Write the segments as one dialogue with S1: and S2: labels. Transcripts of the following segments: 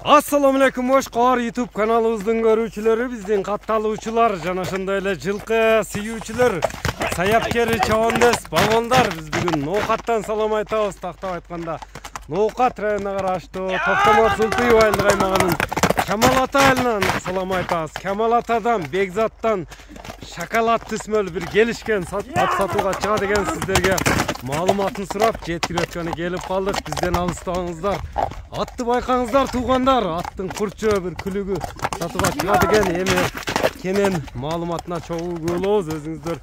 S1: Assalamu alaikum Oshkor YouTube kanalımızın görүүчүлөрү, биздин катталуучулар, жана ошондой эле жылкы сүйүүчүлөр, саяпкер, чабандөз, балгондар. Биз бүгүн Ноокаттан салам айтабыз. Тактап айтканда, Ноокат районуна караштуу Токтомор Султуй айылдык аймагынын Камал Ата айылынан салам айтабыз. Камал Атадан, Бекзаттан шоколад түсмөлүү бир келишкен ат сатууга чыга деген сиздерге маалыматын сурап жеткирөткөнү келип калдык. Бизден алыстабаңыздар. Атты байкаңыздар туугандар, аттын курчу бир күлүгү сатууга чыга деген эми кенен маалыматына чогуу болобуз. Өзүңүздөр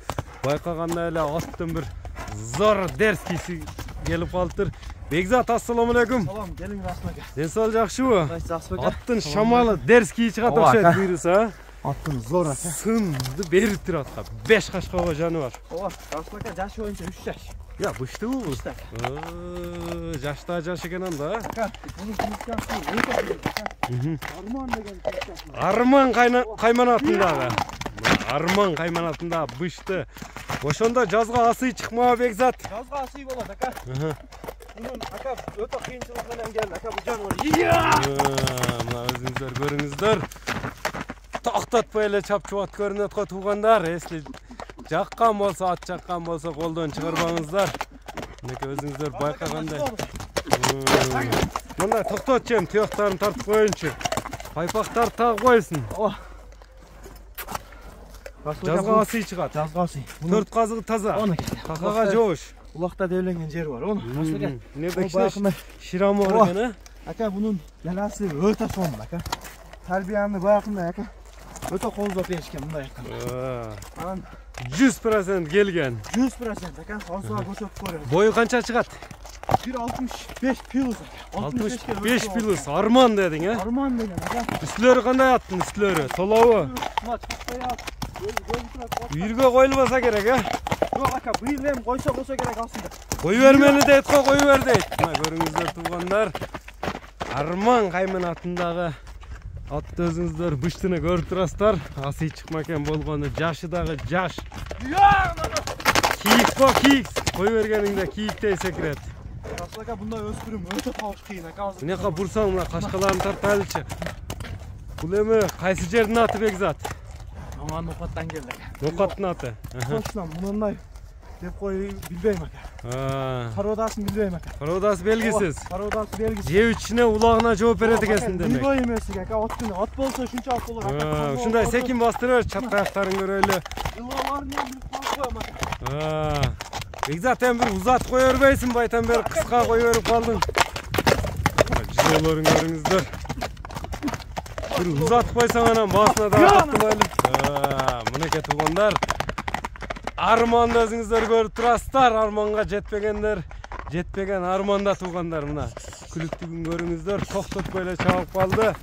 S1: байкагандай эле аттын бир зор дерскиси келип калыптыр. Бекзат, ассаламу алейкум.
S2: Салам, келиңиз Асмака.
S1: Ден соол жакшыбы?
S2: Жакшы бека.
S1: Аттын шамалы дерски чыгат окшойт буйруса.
S2: Аттын зор ака.
S1: Сынды берип тур атка. 5 кашкага жаны бар.
S2: Ооба, Асмака жашы боюнча 3 жаш.
S1: Я, буштубу бул? Жашта жаш экен анда.
S2: Ака, бунун кырсыкасы өтө Арман деген кырсыкасы.
S1: Арман кайманатындагы. Арман кайманатында бышты. Ошондо жазга асый чыкмабы Бекзат?
S2: Жазга асый болот ака. Бунун ака өтө кыйынчылык менен келди. Ака бул жаныбар.
S1: Мына өзүңүздөр көрүңүздөр. Токтотпой эле чапчубат көрүнөт го туугандар. Эсли жаккан болсо, ат жаккан болсо колдон чыгарбаңыздар. Мынеке өзүңүздөр байкагандай. Мындай токтотчу эми тыяктарын тартып коеюнчу. Пайпактар тагып койсун.
S2: Ооба.
S1: Жазга асый чыгат.
S2: Жазга асый.
S1: 4 казыгы таза. Какага жоош.
S2: Улакта девленген жери бар. Ону.
S1: Эмне кичине ширамор экен, э?
S2: Ака бунун жанасы өтө сонун ака. Тарбияны баягындай ака. Өтө колдоп беришкен мындай ака. Анан
S1: 100% келген.
S2: 100% ака. Ансыга көрсөтүп көрөбүз.
S1: Бою канча чыгат?
S2: 1.65 плюс.
S1: 65 плюс. Арман дедиң, э?
S2: Арман деген ака.
S1: Үстүлөрү кандай аттын үстүлөрү? Толобу?
S2: Мына чыкпаят.
S1: Үйүргө коюлбаса керек, э?
S2: Жок ака, быйыл эми койсо керек асында.
S1: Кою бермени дейт го, кою бер дейт. Мына көрүңүздөр туугандар. Арман кайманатындагы атты өзүңүздөр быштыны көрүп турасыздар. Асый чыкма экен болгону, жашы дагы жаш. Кийик го, кийик. Кою бергениңде кийиктей секирет.
S2: Ака мындай өспүрүм өтө табыш кыйын ака.
S1: Мынека бурсаң мына кашкаларын тартайлычы. Бул эми кайсы жердин аты Бекзат?
S2: Аман Ноокаттан келди ака.
S1: Ноокаттын аты.
S2: Точно мындай деп кой билбейм ака. Пародасын билбейм ака.
S1: Пародасы белгисиз.
S2: Пародасы белгисиз.
S1: Жебичине улагына жооп берет экенсиң демек.
S2: Билбей эмес ака, ат болсо ушунчалык болот ака.
S1: Ушундай секин бастырып, чаткаяктарын көрөлү.
S2: Жылгаларын эми кылып коем ака.
S1: Бекзат эми бир узат кое бербейсиң, байтан бери кыска кое берип калдың. Жылоолорун көрүңүздөр. Бир узат койсоң анан басына да каттылайлы. Мынеке туугандар. Арманды өзүңүздөр көрүп турасыздар. Арманга жетпеген арманда туугандар мына. Күлүктүгүн көрүңүздөр. Токтотпой эле чабып калды.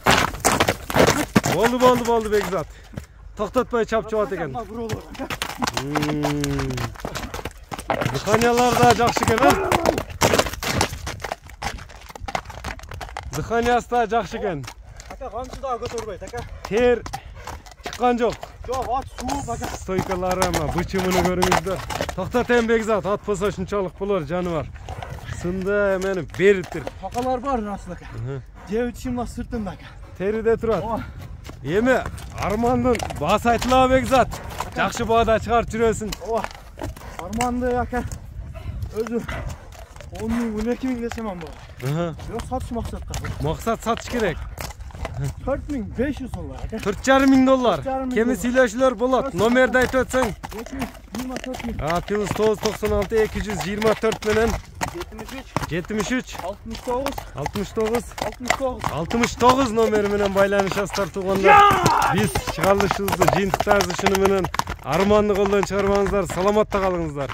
S1: Болду Бекзат. Токтотпой чапчыбат экен. Дыханиялар да жакшы экен, э? Дыханиясы да жакшы экен.
S2: Ака камчы дагы көтөрбөйт ака.
S1: Тер чыккан жок.
S2: Жок, ат сууп ака.
S1: Стойкалары мына бычымыны көрүңүздөр. Токтот эми Бекзат, ат болсо ушунчалык болор, жаны бар. Сынды эмени бериптир.
S2: Какалар бар асыл ака. Жебичи мына сыртында ака.
S1: Териде турат. Эми Армандын баасы айтылабы Бекзат? Жакшы баада чыгарып жүрөсүң.
S2: Ооба. Арманды ака өзү 10 миң 12 миң десем ам болот. Жок, сатыш максатка.
S1: Максат сатыш керек.
S2: 4500 доллар ака.
S1: 4,5 миң доллар. Кеми сүйлөшүүлөр болот. Номерди айтып өтсөң.
S2: 24 миң.
S1: Плюс 996 224 менен 73 69 номери менен байланышасыздар туугандар. Биз чыгарылышыбызды жыйынтыктайбыз ушуну менен. Арманды колдон чыгарбаңыздар. Саламатта калыңыздар.